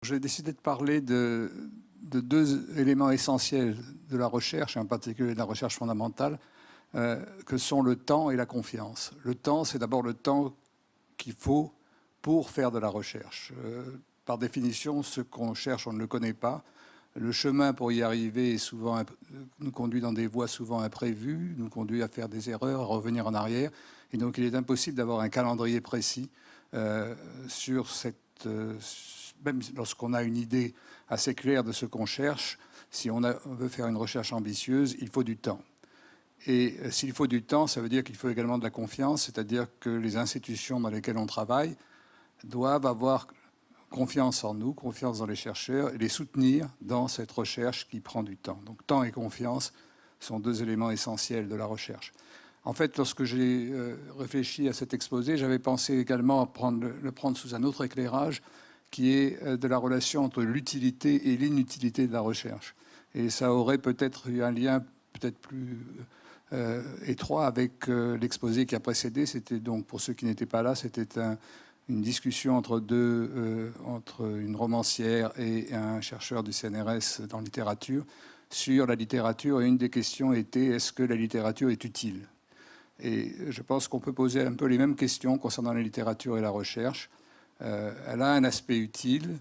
J'ai décidé de parler de deux éléments essentiels de la recherche, et en particulier de la recherche fondamentale, que sont le temps et la confiance. Le temps, c'est d'abord le temps qu'il faut pour faire de la recherche. Par définition, ce qu'on cherche, on ne le connaît pas. Le chemin pour y arriver nous conduit dans des voies souvent imprévues, nous conduit à faire des erreurs, à revenir en arrière. Et donc, il est impossible d'avoir un calendrier précis sur cette... même lorsqu'on a une idée assez claire de ce qu'on cherche, si on veut faire une recherche ambitieuse, il faut du temps. Et s'il faut du temps, ça veut dire qu'il faut également de la confiance, c'est-à-dire que les institutions dans lesquelles on travaille doivent avoir confiance en nous, confiance dans les chercheurs et les soutenir dans cette recherche qui prend du temps. Donc temps et confiance sont deux éléments essentiels de la recherche. En fait, lorsque j'ai réfléchi à cet exposé, j'avais pensé également à le prendre sous un autre éclairage, qui est de la relation entre l'utilité et l'inutilité de la recherche. Et ça aurait peut-être eu un lien peut-être plus étroit avec l'exposé qui a précédé. C'était donc, pour ceux qui n'étaient pas là, c'était une discussion entre une romancière et un chercheur du CNRS en littérature sur la littérature. Et une des questions était, est-ce que la littérature est utile? Et je pense qu'on peut poser un peu les mêmes questions concernant la littérature et la recherche. Elle a un aspect utile,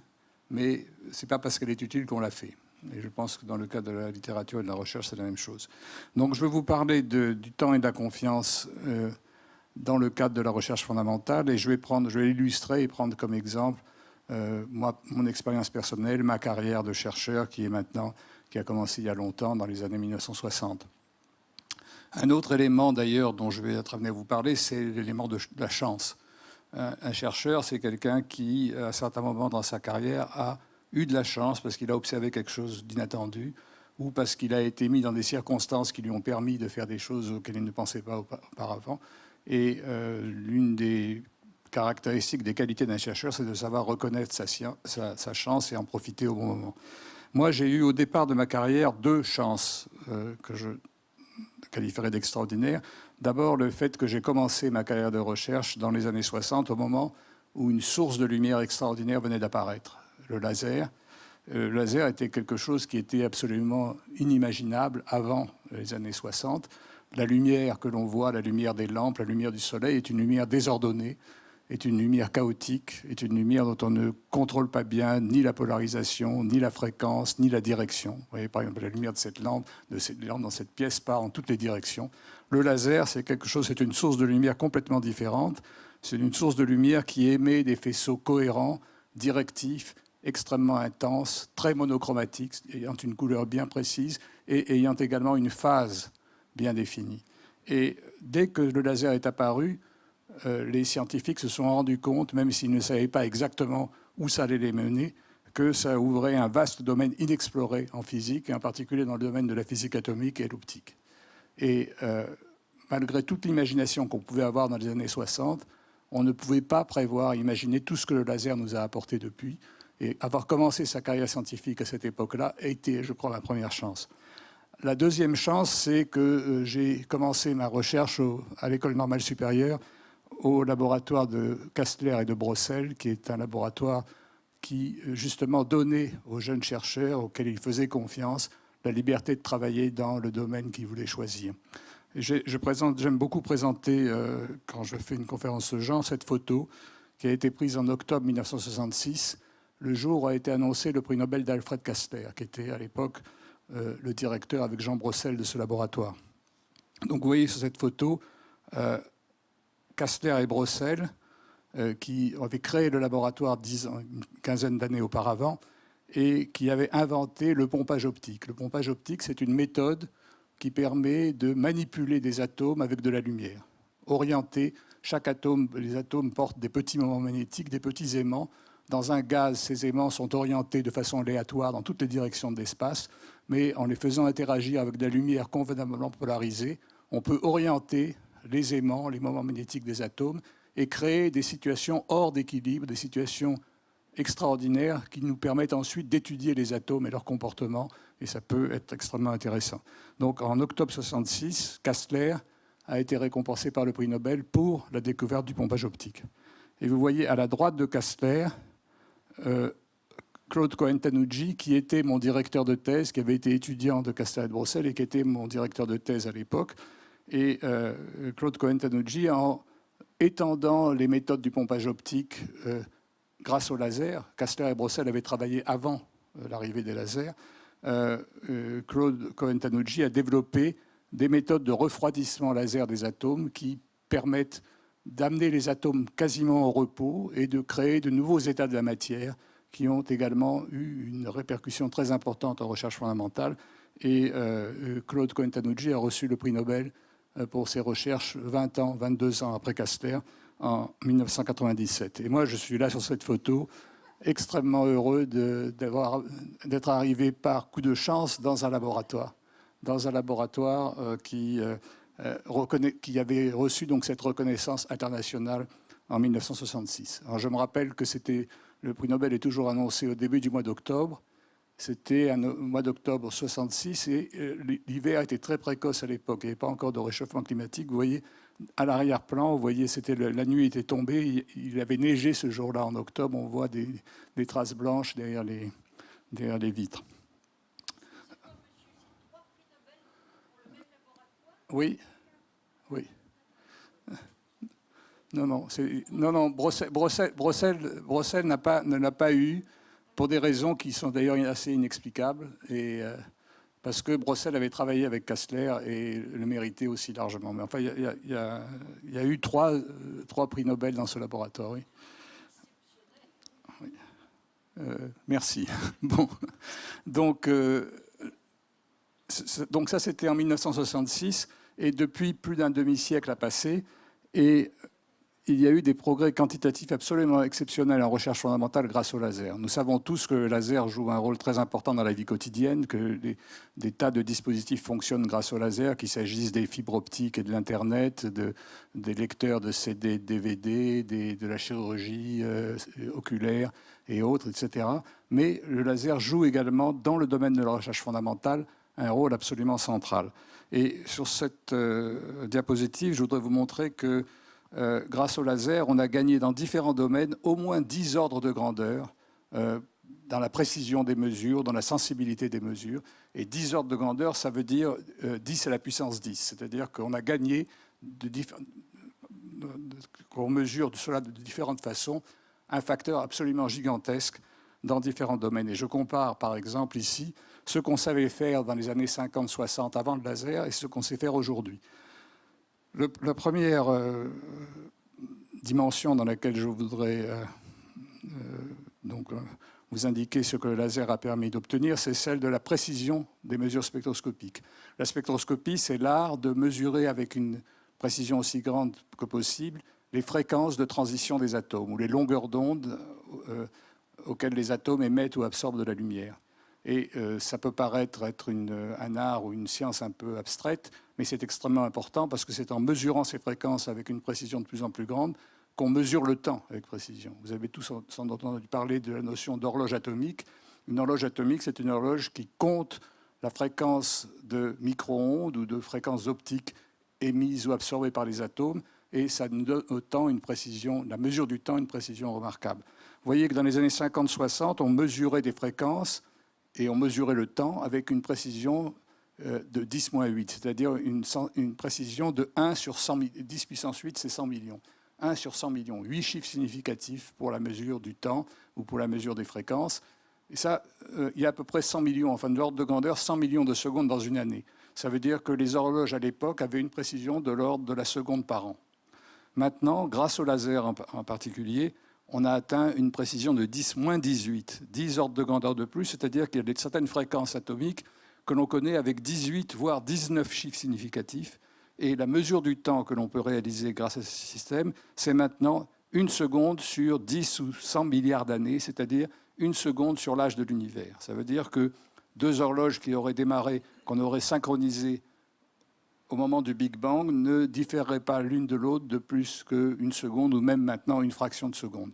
mais ce n'est pas parce qu'elle est utile qu'on la fait. Et je pense que dans le cas de la littérature et de la recherche, c'est la même chose. Donc je vais vous parler du temps et de la confiance dans le cadre de la recherche fondamentale, et je vais illustrer et prendre comme exemple mon expérience personnelle, ma carrière de chercheur qui a commencé il y a longtemps, dans les années 1960. Un autre élément d'ailleurs dont je vais être amené à vous parler, c'est l'élément de la chance. Un chercheur, c'est quelqu'un qui, à un certain moment dans sa carrière, a eu de la chance parce qu'il a observé quelque chose d'inattendu ou parce qu'il a été mis dans des circonstances qui lui ont permis de faire des choses auxquelles il ne pensait pas auparavant. Et l'une des caractéristiques, des qualités d'un chercheur, c'est de savoir reconnaître sa chance et en profiter au bon moment. Moi, j'ai eu au départ de ma carrière deux chances que je qualifierais d'extraordinaires. D'abord, le fait que j'ai commencé ma carrière de recherche dans les années 60, au moment où une source de lumière extraordinaire venait d'apparaître, le laser. Le laser était quelque chose qui était absolument inimaginable avant les années 60. La lumière que l'on voit, la lumière des lampes, la lumière du soleil, est une lumière désordonnée, est une lumière chaotique, est une lumière dont on ne contrôle pas bien ni la polarisation, ni la fréquence, ni la direction. Vous voyez, par exemple, la lumière de cette lampe dans cette pièce part en toutes les directions. Le laser, c'est quelque chose, c'est une source de lumière complètement différente. C'est une source de lumière qui émet des faisceaux cohérents, directifs, extrêmement intenses, très monochromatiques, ayant une couleur bien précise et ayant également une phase bien définie. Et dès que le laser est apparu, les scientifiques se sont rendus compte, même s'ils ne savaient pas exactement où ça allait les mener, que ça ouvrait un vaste domaine inexploré en physique, et en particulier dans le domaine de la physique atomique et l'optique. Et malgré toute l'imagination qu'on pouvait avoir dans les années 60, on ne pouvait pas prévoir, imaginer tout ce que le laser nous a apporté depuis. Et avoir commencé sa carrière scientifique à cette époque-là a été, je crois, ma première chance. La deuxième chance, c'est que j'ai commencé ma recherche à l'École normale supérieure au laboratoire de Kastler et de Brossel, qui est un laboratoire qui, justement, donnait aux jeunes chercheurs auxquels ils faisaient confiance la liberté de travailler dans le domaine qu'ils voulaient choisir. J'aime beaucoup présenter, quand je fais une conférence de ce genre, cette photo qui a été prise en octobre 1966, le jour où a été annoncé le prix Nobel d'Alfred Kastler, qui était à l'époque le directeur avec Jean Brossel de ce laboratoire. Donc vous voyez sur cette photo Kastler et Brossel, qui avaient créé le laboratoire une quinzaine d'années auparavant et qui avaient inventé le pompage optique. Le pompage optique, c'est une méthode qui permet de manipuler des atomes avec de la lumière. Orienter chaque atome, les atomes portent des petits moments magnétiques, des petits aimants. Dans un gaz, ces aimants sont orientés de façon aléatoire dans toutes les directions de l'espace, mais en les faisant interagir avec de la lumière convenablement polarisée, on peut orienter les aimants, les moments magnétiques des atomes, et créer des situations hors d'équilibre, des situations extraordinaires qui nous permettent ensuite d'étudier les atomes et leur comportement, et ça peut être extrêmement intéressant. Donc en octobre 1966, Kastler a été récompensé par le prix Nobel pour la découverte du pompage optique. Et vous voyez à la droite de Kastler Claude Cohen-Tanucci, qui était mon directeur de thèse, qui avait été étudiant de Castelar et de Brossel et qui était mon directeur de thèse à l'époque. Et Claude Cohen-Tanucci, en étendant les méthodes du pompage optique grâce au laser, Castelar et Brossel avaient travaillé avant l'arrivée des lasers, Claude Cohen-Tanucci a développé des méthodes de refroidissement laser des atomes qui permettent d'amener les atomes quasiment au repos et de créer de nouveaux états de la matière qui ont également eu une répercussion très importante en recherche fondamentale. Et Claude Cohen-Tanucci a reçu le prix Nobel pour ses recherches 22 ans après Castelar, en 1997. Et moi, je suis là sur cette photo, extrêmement heureux d'être arrivé par coup de chance dans un laboratoire qui avait reçu donc cette reconnaissance internationale en 1966. Alors je me rappelle que le prix Nobel est toujours annoncé au début du mois d'octobre. C'était au mois d'octobre 66 et l'hiver était très précoce à l'époque. Il n'y avait pas encore de réchauffement climatique. Vous voyez, à l'arrière-plan, vous voyez, la nuit était tombée. Il avait neigé ce jour-là en octobre. On voit des traces blanches derrière les vitres. Oui, oui. Non, Brossel ne l'a pas eu pour des raisons qui sont d'ailleurs assez inexplicables. Et parce que Brossel avait travaillé avec Castelar et le méritait aussi largement. Mais enfin, il y a eu trois prix Nobel dans ce laboratoire. Oui. Merci. Bon, donc ça, c'était en 1966. Et depuis plus d'un demi-siècle a passé. Et il y a eu des progrès quantitatifs absolument exceptionnels en recherche fondamentale grâce au laser. Nous savons tous que le laser joue un rôle très important dans la vie quotidienne, que des tas de dispositifs fonctionnent grâce au laser, qu'il s'agisse des fibres optiques et de l'Internet, des lecteurs de CD, DVD, de la chirurgie oculaire et autres, etc. Mais le laser joue également, dans le domaine de la recherche fondamentale, un rôle absolument central. Et sur cette diapositive, je voudrais vous montrer que grâce au laser, on a gagné dans différents domaines au moins 10 ordres de grandeur dans la précision des mesures, dans la sensibilité des mesures. Et 10 ordres de grandeur, ça veut dire 10 à la puissance 10. C'est-à-dire qu'on a gagné, qu'on mesure cela de différentes façons, un facteur absolument gigantesque dans différents domaines. Et je compare, par exemple, ici, ce qu'on savait faire dans les années 50-60 avant le laser et ce qu'on sait faire aujourd'hui. La première dimension dans laquelle je voudrais vous indiquer ce que le laser a permis d'obtenir, c'est celle de la précision des mesures spectroscopiques. La spectroscopie, c'est l'art de mesurer avec une précision aussi grande que possible les fréquences de transition des atomes ou les longueurs d'onde auxquelles les atomes émettent ou absorbent de la lumière. Et ça peut paraître être un art ou une science un peu abstraite, mais c'est extrêmement important parce que c'est en mesurant ces fréquences avec une précision de plus en plus grande qu'on mesure le temps avec précision. Vous avez tous sans doute entendu parler de la notion d'horloge atomique. Une horloge atomique, c'est une horloge qui compte la fréquence de micro-ondes ou de fréquences optiques émises ou absorbées par les atomes, et ça nous donne au temps une précision, la mesure du temps, une précision remarquable. Vous voyez que dans les années 50-60, on mesurait des fréquences et on mesurait le temps avec une précision de 10-8, c'est-à-dire une précision de 1 sur 100 000. 10 puissance 8, c'est 100 millions. 1 sur 100 millions. 8 chiffres significatifs pour la mesure du temps ou pour la mesure des fréquences. Et ça, il y a à peu près 100 millions, enfin de l'ordre de grandeur, 100 millions de secondes dans une année. Ça veut dire que les horloges à l'époque avaient une précision de l'ordre de la seconde par an. Maintenant, grâce au laser en particulier, on a atteint une précision de 10-18, 10 ordres de grandeur de plus, c'est-à-dire qu'il y a certaines fréquences atomiques que l'on connaît avec 18, voire 19 chiffres significatifs. Et la mesure du temps que l'on peut réaliser grâce à ce système, c'est maintenant 1 seconde sur 10 ou 100 milliards d'années, c'est-à-dire 1 seconde sur l'âge de l'univers. Ça veut dire que 2 horloges qui auraient démarré, qu'on aurait synchronisées au moment du Big Bang, ne différeraient pas l'une de l'autre de plus qu'1 seconde, ou même maintenant une fraction de seconde.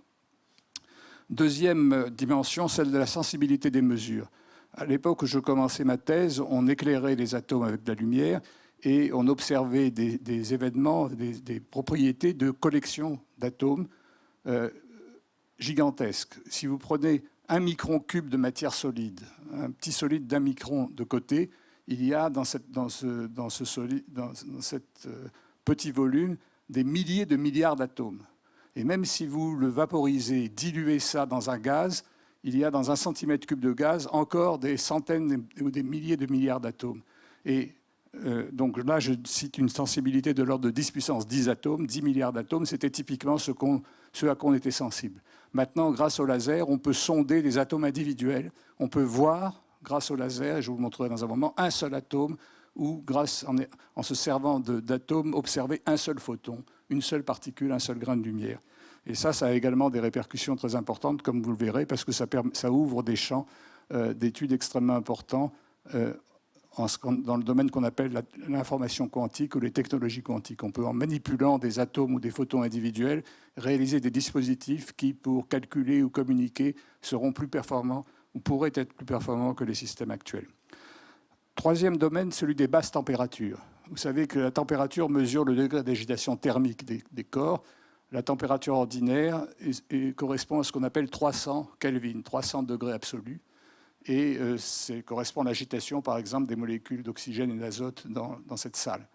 Deuxième dimension, celle de la sensibilité des mesures. À l'époque où je commençais ma thèse, on éclairait les atomes avec de la lumière et on observait des événements, des propriétés de collection d'atomes gigantesques. Si vous prenez 1 micron cube de matière solide, un petit solide d'1 micron de côté, il y a dans ce petit volume des milliers de milliards d'atomes. Et même si vous le vaporisez, diluez ça dans un gaz, il y a dans 1 centimètre cube de gaz encore des centaines ou des milliers de milliards d'atomes. Et donc là, je cite une sensibilité de l'ordre de 10 puissance 10 atomes, 10 milliards d'atomes. C'était typiquement ce à quoi on était sensible. Maintenant, grâce au laser, on peut sonder des atomes individuels. On peut voir, grâce au laser, et je vous le montrerai dans un moment, un seul atome, ou en se servant d'atomes, observer un seul photon, une seule particule, un seul grain de lumière. Et ça a également des répercussions très importantes, comme vous le verrez, parce que ça ouvre des champs d'études extrêmement importants dans le domaine qu'on appelle l'information quantique ou les technologies quantiques. On peut, en manipulant des atomes ou des photons individuels, réaliser des dispositifs qui, pour calculer ou communiquer, seront plus performants ou pourraient être plus performants que les systèmes actuels. Troisième domaine, celui des basses températures. Vous savez que la température mesure le degré d'agitation thermique des corps. La température ordinaire correspond à ce qu'on appelle 300 Kelvin, 300 degrés absolus. Et correspond à l'agitation, par exemple, des molécules d'oxygène et d'azote dans cette salle.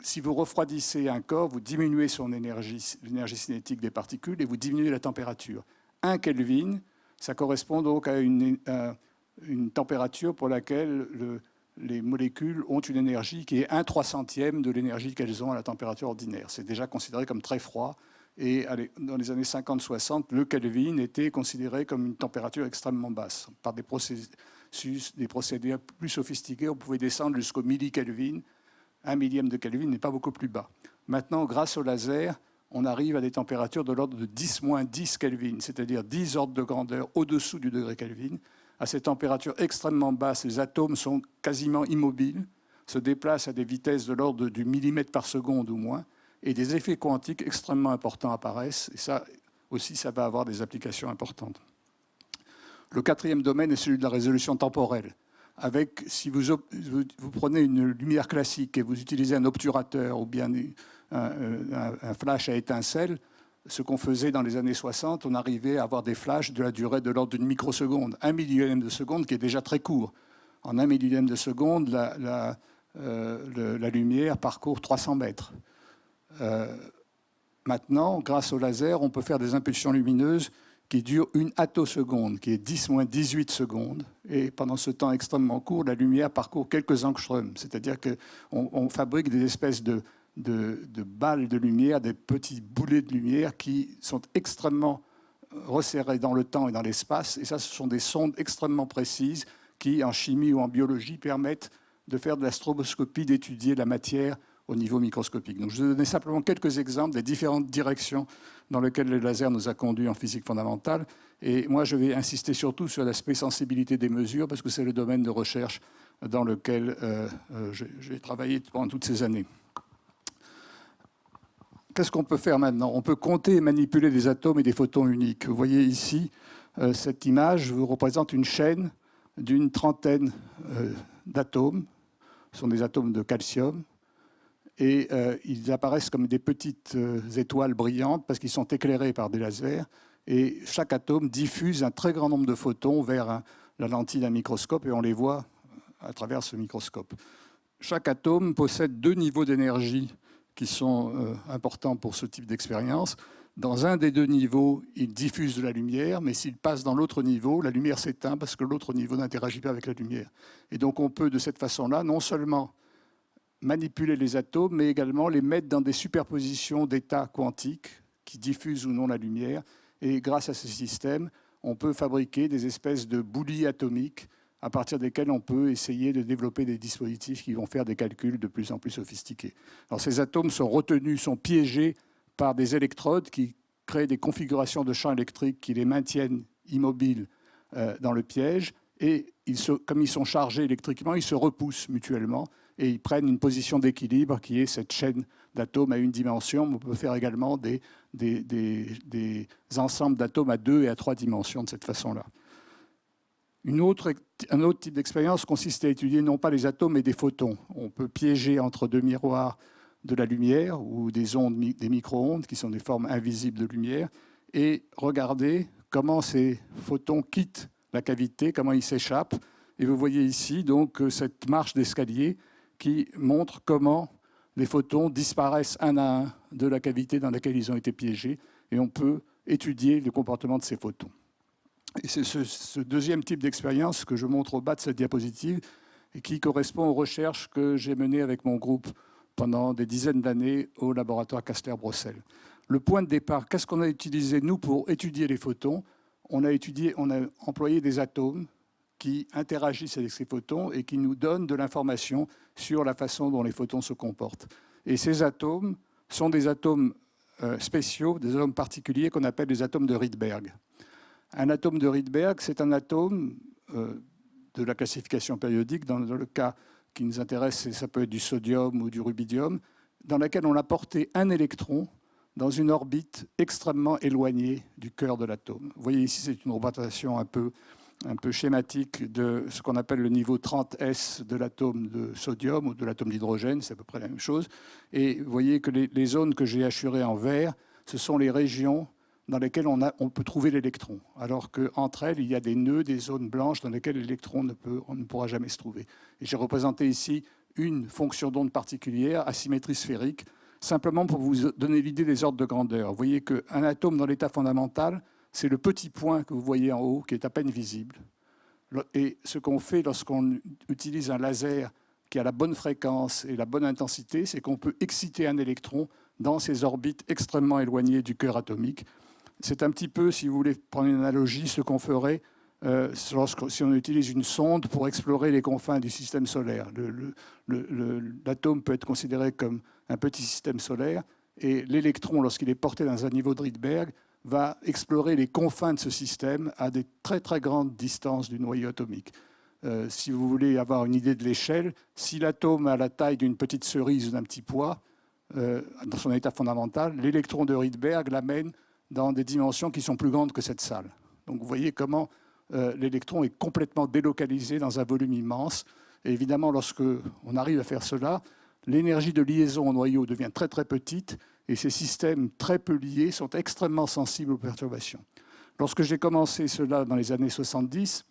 Si vous refroidissez un corps, vous diminuez l'énergie cinétique des particules et vous diminuez la température. 1 Kelvin, ça correspond donc à une température pour laquelle les molécules ont une énergie qui est 1/300e de l'énergie qu'elles ont à la température ordinaire. C'est déjà considéré comme très froid. Et dans les années 50-60, le Kelvin était considéré comme une température extrêmement basse. Par des procédés plus sophistiqués, on pouvait descendre jusqu'au millikelvin. 1 millième de Kelvin n'est pas beaucoup plus bas. Maintenant, grâce au laser, on arrive à des températures de l'ordre de 10-10 Kelvin, c'est-à-dire 10 ordres de grandeur au-dessous du degré Kelvin. À ces températures extrêmement basses, les atomes sont quasiment immobiles, se déplacent à des vitesses de l'ordre du millimètre par seconde ou moins, et des effets quantiques extrêmement importants apparaissent. Et ça aussi, ça va avoir des applications importantes. Le quatrième domaine est celui de la résolution temporelle. Si vous prenez une lumière classique et vous utilisez un obturateur ou bien un flash à étincelles, ce qu'on faisait dans les années 60, on arrivait à avoir des flashs de la durée de l'ordre d'une microseconde, 1 millième de seconde, qui est déjà très court. En 1 millième de seconde, la lumière parcourt 300 mètres. Maintenant, grâce au laser, on peut faire des impulsions lumineuses qui durent 1 attoseconde, qui est 10-18 secondes. Et pendant ce temps extrêmement court, la lumière parcourt quelques angstroms. C'est-à-dire qu'on fabrique des espèces de balles de lumière, des petits boulets de lumière qui sont extrêmement resserrés dans le temps et dans l'espace. Et ça, ce sont des sondes extrêmement précises qui, en chimie ou en biologie, permettent de faire de la stroboscopie, d'étudier la matière au niveau microscopique. Donc, je vais donner simplement quelques exemples des différentes directions dans lesquelles le laser nous a conduits en physique fondamentale. Et moi, je vais insister surtout sur l'aspect sensibilité des mesures, parce que c'est le domaine de recherche dans lequel j'ai travaillé pendant toutes ces années. Qu'est-ce qu'on peut faire maintenant? On peut compter et manipuler des atomes et des photons uniques. Vous voyez ici, cette image vous représente une chaîne d'une trentaine d'atomes. Ce sont des atomes de calcium. Et ils apparaissent comme des petites étoiles brillantes parce qu'ils sont éclairés par des lasers. Et chaque atome diffuse un très grand nombre de photons vers la lentille d'un microscope et on les voit à travers ce microscope. Chaque atome possède 2 niveaux d'énergie qui sont importants pour ce type d'expérience. Dans un des 2 niveaux, il diffuse de la lumière, mais s'il passe dans l'autre niveau, la lumière s'éteint parce que l'autre niveau n'interagit pas avec la lumière. Et donc on peut de cette façon-là non seulement manipuler les atomes, mais également les mettre dans des superpositions d'états quantiques qui diffusent ou non la lumière. Et grâce à ce système, on peut fabriquer des espèces de boulies atomiques à partir desquelles on peut essayer de développer des dispositifs qui vont faire des calculs de plus en plus sophistiqués. Alors, ces atomes sont retenus, sont piégés par des électrodes qui créent des configurations de champs électriques qui les maintiennent immobiles dans le piège. Et comme ils sont chargés électriquement, ils se repoussent mutuellement et ils prennent une position d'équilibre qui est cette chaîne d'atomes à une dimension. On peut faire également des ensembles d'atomes à 2 et à 3 dimensions de cette façon-là. Un autre type d'expérience consiste à étudier non pas les atomes mais des photons. On peut piéger entre 2 miroirs de la lumière ou des ondes, des micro-ondes qui sont des formes invisibles de lumière et regarder comment ces photons quittent la cavité, comment ils s'échappent. Et vous voyez ici donc cette marche d'escalier qui montre comment les photons disparaissent un à un de la cavité dans laquelle ils ont été piégés. Et on peut étudier le comportement de ces photons. Et c'est ce deuxième type d'expérience que je montre au bas de cette diapositive et qui correspond aux recherches que j'ai menées avec mon groupe pendant des dizaines d'années au laboratoire Kastler-Brossel. Le point de départ, qu'est-ce qu'on a utilisé, nous, pour étudier les photons? On a employé des atomes qui interagissent avec ces photons et qui nous donnent de l'information sur la façon dont les photons se comportent. Et ces atomes sont des atomes spéciaux, des atomes particuliers qu'on appelle les atomes de Rydberg. Un atome de Rydberg, c'est un atome de la classification périodique, dans le cas qui nous intéresse, ça peut être du sodium ou du rubidium, dans laquelle on a porté un électron dans une orbite extrêmement éloignée du cœur de l'atome. Vous voyez ici, c'est une représentation un peu schématique de ce qu'on appelle le niveau 30S de l'atome de sodium ou de l'atome d'hydrogène, c'est à peu près la même chose. Et vous voyez que les zones que j'ai hachurées en vert, ce sont les régions dans lesquelles on peut trouver l'électron, alors qu'entre elles, il y a des nœuds, des zones blanches dans lesquelles l'électron ne pourra jamais se trouver. Et j'ai représenté ici une fonction d'onde particulière, asymétrie sphérique, simplement pour vous donner l'idée des ordres de grandeur. Vous voyez qu'un atome dans l'état fondamental, c'est le petit point que vous voyez en haut, qui est à peine visible. Et ce qu'on fait lorsqu'on utilise un laser qui a la bonne fréquence et la bonne intensité, c'est qu'on peut exciter un électron dans ces orbites extrêmement éloignées du cœur atomique. C'est un petit peu, si vous voulez prendre une analogie, ce qu'on ferait si on utilise une sonde pour explorer les confins du système solaire. L'atome peut être considéré comme un petit système solaire et l'électron, lorsqu'il est porté dans un niveau de Rydberg, va explorer les confins de ce système à des très très grandes distances du noyau atomique. Si vous voulez avoir une idée de l'échelle, si l'atome a la taille d'une petite cerise ou d'un petit pois, dans son état fondamental, l'électron de Rydberg l'amène dans des dimensions qui sont plus grandes que cette salle. Donc vous voyez comment l'électron est complètement délocalisé dans un volume immense. Et évidemment, lorsqu'on arrive à faire cela, l'énergie de liaison au noyau devient très très petite et ces systèmes très peu liés sont extrêmement sensibles aux perturbations. Lorsque j'ai commencé cela dans les années 70,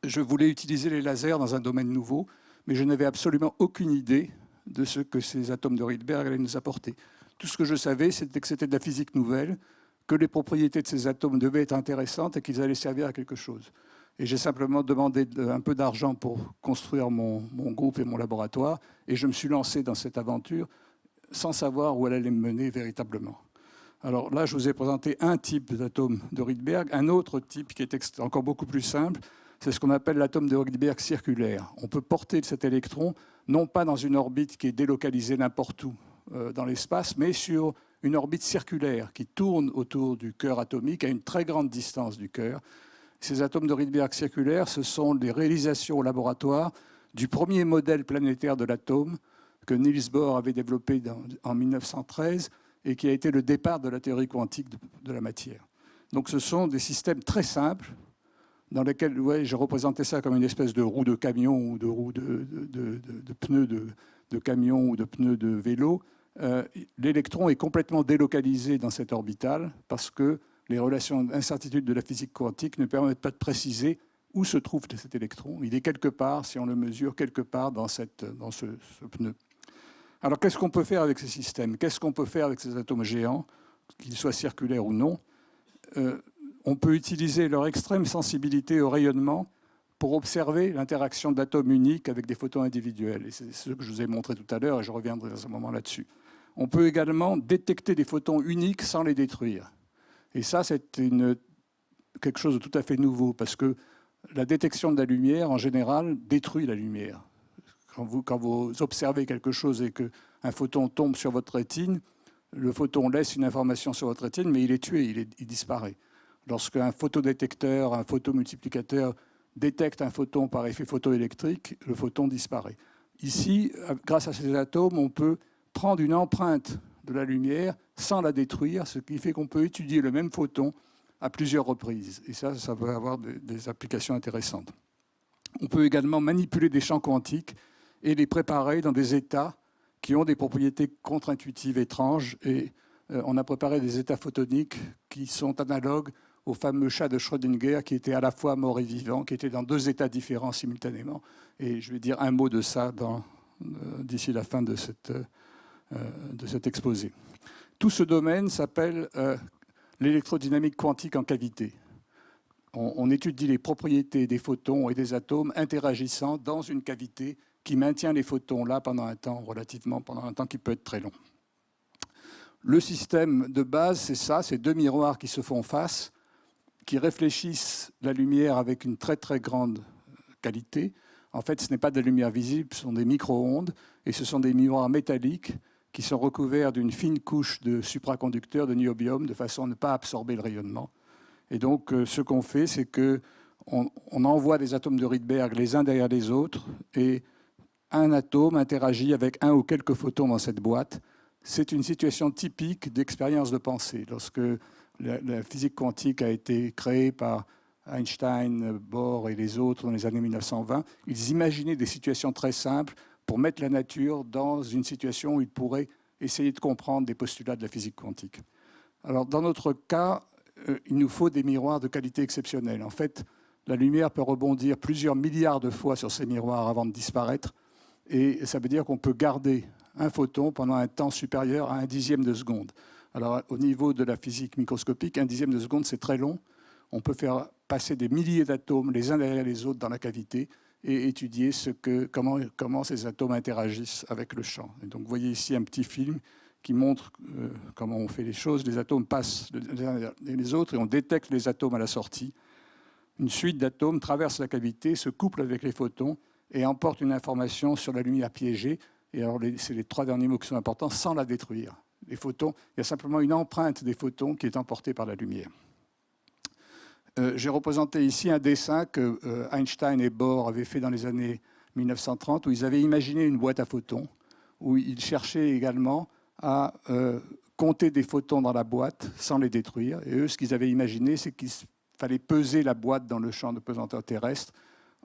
je voulais utiliser les lasers dans un domaine nouveau, mais je n'avais absolument aucune idée de ce que ces atomes de Rydberg allaient nous apporter. Tout ce que je savais, c'était que c'était de la physique nouvelle, que les propriétés de ces atomes devaient être intéressantes et qu'ils allaient servir à quelque chose. Et j'ai simplement demandé un peu d'argent pour construire mon groupe et mon laboratoire, et je me suis lancé dans cette aventure sans savoir où elle allait me mener véritablement. Alors là, je vous ai présenté un type d'atome de Rydberg, un autre type qui est encore beaucoup plus simple, c'est ce qu'on appelle l'atome de Rydberg circulaire. On peut porter cet électron, non pas dans une orbite qui est délocalisée n'importe où dans l'espace, mais sur une orbite circulaire qui tourne autour du cœur atomique à une très grande distance du cœur. Ces atomes de Rydberg circulaires, ce sont des réalisations au laboratoire du premier modèle planétaire de l'atome que Niels Bohr avait développé en 1913 et qui a été le départ de la théorie quantique de la matière. Donc ce sont des systèmes très simples dans lesquels, j'ai représenté ça comme une espèce de roue de camion ou de roue de pneus de camion ou de pneus de vélo. L'électron est complètement délocalisé dans cette orbitale parce que les relations d'incertitude de la physique quantique ne permettent pas de préciser où se trouve cet électron. Il est quelque part, si on le mesure, quelque part dans ce pneu. Alors qu'est-ce qu'on peut faire avec ces systèmes? Qu'est-ce qu'on peut faire avec ces atomes géants, qu'ils soient circulaires ou non? On peut utiliser leur extrême sensibilité au rayonnement pour observer l'interaction d'atomes uniques avec des photons individuels. Et c'est ce que je vous ai montré tout à l'heure, et je reviendrai dans un moment là-dessus. On peut également détecter des photons uniques sans les détruire. Et ça, c'est quelque chose de tout à fait nouveau, parce que la détection de la lumière, en général, détruit la lumière. Quand vous observez quelque chose et qu'un photon tombe sur votre rétine, le photon laisse une information sur votre rétine, mais il est tué, il disparaît. Lorsqu'un photodétecteur, un photomultiplicateur détecte un photon par effet photoélectrique, le photon disparaît. Ici, grâce à ces atomes, on peut prendre une empreinte de la lumière sans la détruire, ce qui fait qu'on peut étudier le même photon à plusieurs reprises. Et ça peut avoir des applications intéressantes. On peut également manipuler des champs quantiques et les préparer dans des états qui ont des propriétés contre-intuitives étranges. Et on a préparé des états photoniques qui sont analogues au fameux chat de Schrödinger qui était à la fois mort et vivant, qui était dans deux états différents simultanément. Et je vais dire un mot de ça d'ici la fin de cet exposé. Tout ce domaine s'appelle l'électrodynamique quantique en cavité. On étudie les propriétés des photons et des atomes interagissant dans une cavité qui maintient les photons là pendant un temps qui peut être très long. Le système de base, c'est ça, c'est deux miroirs qui se font face, qui réfléchissent la lumière avec une très très grande qualité. En fait, ce n'est pas de la lumière visible, ce sont des micro-ondes, et ce sont des miroirs métalliques qui sont recouverts d'une fine couche de supraconducteurs de niobium, de façon à ne pas absorber le rayonnement. Et donc, ce qu'on fait, c'est qu'on envoie des atomes de Rydberg les uns derrière les autres, et un atome interagit avec un ou quelques photons dans cette boîte. C'est une situation typique d'expérience de pensée. Lorsque la physique quantique a été créée par Einstein, Bohr et les autres dans les années 1920, ils imaginaient des situations très simples pour mettre la nature dans une situation où ils pourraient essayer de comprendre des postulats de la physique quantique. Alors, dans notre cas, il nous faut des miroirs de qualité exceptionnelle. En fait, la lumière peut rebondir plusieurs milliards de fois sur ces miroirs avant de disparaître. Et ça veut dire qu'on peut garder un photon pendant un temps supérieur à 1/10 de seconde. Alors, au niveau de la physique microscopique, 1/10 de seconde, c'est très long. On peut faire passer des milliers d'atomes les uns derrière les autres dans la cavité et étudier comment ces atomes interagissent avec le champ. Et donc, vous voyez ici un petit film qui montre comment on fait les choses. Les atomes passent les uns derrière les autres et on détecte les atomes à la sortie. Une suite d'atomes traverse la cavité, se couple avec les photons et emporte une information sur la lumière piégée. Et alors, c'est les trois derniers mots qui sont importants, sans la détruire. Les photons, il y a simplement une empreinte des photons qui est emportée par la lumière. J'ai représenté ici un dessin que Einstein et Bohr avaient fait dans les années 1930, où ils avaient imaginé une boîte à photons, où ils cherchaient également à compter des photons dans la boîte sans les détruire. Et eux, ce qu'ils avaient imaginé, c'est qu'il fallait peser la boîte dans le champ de pesanteur terrestre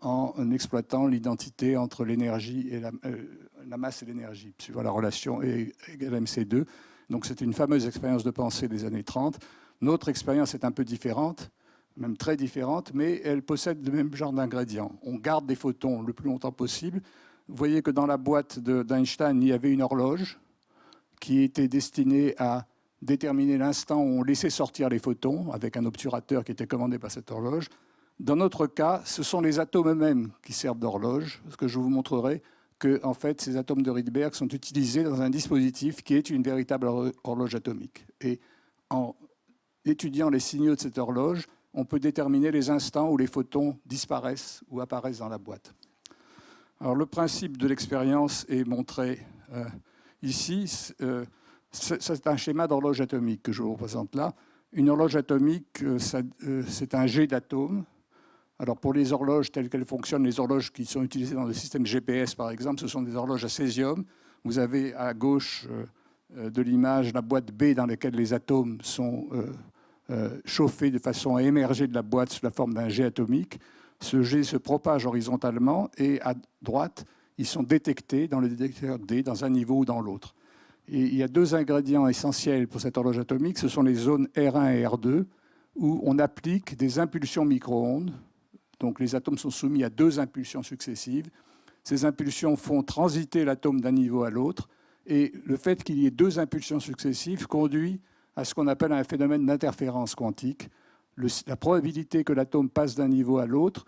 en exploitant l'identité entre l'énergie et la masse et l'énergie, suivant la relation E égale mc2. Donc c'est une fameuse expérience de pensée des années 30. Notre expérience est un peu différente, même très différente, mais elle possède le même genre d'ingrédients. On garde des photons le plus longtemps possible. Vous voyez que dans la boîte d'Einstein, il y avait une horloge qui était destinée à déterminer l'instant où on laissait sortir les photons, avec un obturateur qui était commandé par cette horloge. Dans notre cas, ce sont les atomes eux-mêmes qui servent d'horloge, parce que je vous montrerai que en fait, ces atomes de Rydberg sont utilisés dans un dispositif qui est une véritable horloge atomique. Et en étudiant les signaux de cette horloge, on peut déterminer les instants où les photons disparaissent ou apparaissent dans la boîte. Alors, le principe de l'expérience est montré ici. C'est un schéma d'horloge atomique que je vous représente là. Une horloge atomique, c'est un jet d'atomes. Alors, pour les horloges telles qu'elles fonctionnent, les horloges qui sont utilisées dans le système GPS, par exemple, ce sont des horloges à césium. Vous avez à gauche de l'image la boîte B dans laquelle les atomes sont chauffés de façon à émerger de la boîte sous la forme d'un jet atomique. Ce jet se propage horizontalement et à droite, ils sont détectés dans le détecteur D, dans un niveau ou dans l'autre. Et il y a deux ingrédients essentiels pour cette horloge atomique. Ce sont les zones R1 et R2, où on applique des impulsions micro-ondes. Donc les atomes sont soumis à deux impulsions successives. Ces impulsions font transiter l'atome d'un niveau à l'autre. Et le fait qu'il y ait deux impulsions successives conduit à ce qu'on appelle un phénomène d'interférence quantique. La probabilité que l'atome passe d'un niveau à l'autre